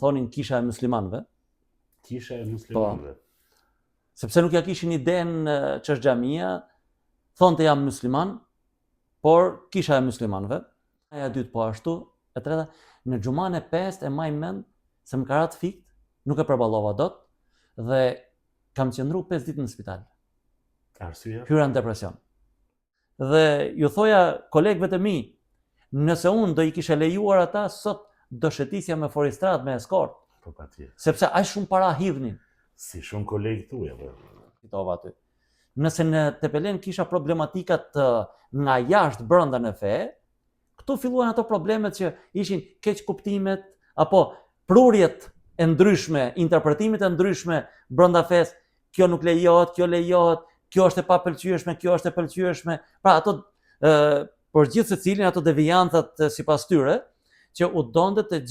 thonin kisha e muslimanëve. Kisha e muslimanëve. Sepse nuk ja kishin idenë që është xhamia, thonte jam musliman, por kisha e muslimanëve. E dytë po ashtu, e treta, në xhuman e 5 e maj mend se më ka rat fikt, nuk e përballova dot dhe kam qëndru 5 ditë në spital. Arsye? Hyra në depresion. Dhe ju thoja kolegëve të mi, nëse unë do i kishe lejuar ata, sot do shëtisja me foristrat, me eskort. Po patjetër. Sepse aq shumë para hidhnin. Si shumë kolegë tuaj. Fitova aty. Nëse në Tepelen kisha problematikat nga jashtë brenda në fe, këtu filluan ato problemet që ishin keq kuptimet apo prurjet e ndryshme, interpretimet e ndryshme brenda fesë. Kjo nuk lejohet, kjo lejohet, kjo është e papëlqyeshme, kjo është e pëlqyeshme. Pra ato për gjithë secilin ato deviancat sipas tyre që u donte të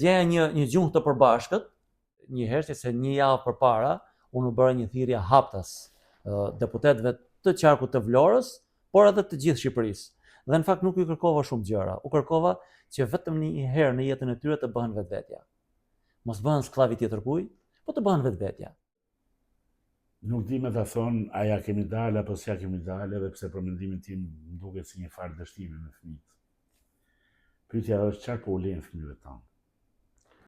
gjeja një gjuhë të përbashkët. Një herë që se një javë përpara unë u bëra një thirrje haptas deputetëve të qarkut të Vlorës, por edhe të gjithë Shqipërisë. Dhe në fakt nuk i kërkova shumë gjëra. U kërkova që vetëm një herë në jetën e tyre të bëhen vetvetja. Mos bëhen sklavi tjetër kujt, po të bëhen vetvetja. Nuk di me ta thonë, a ja kemi dalë apo s'ja kemi dalë, edhe pse për mendimin tim më duket si një farë dështimi me fëmijët. Pyetja është çfarë po u lejnë fëmijëve tanë.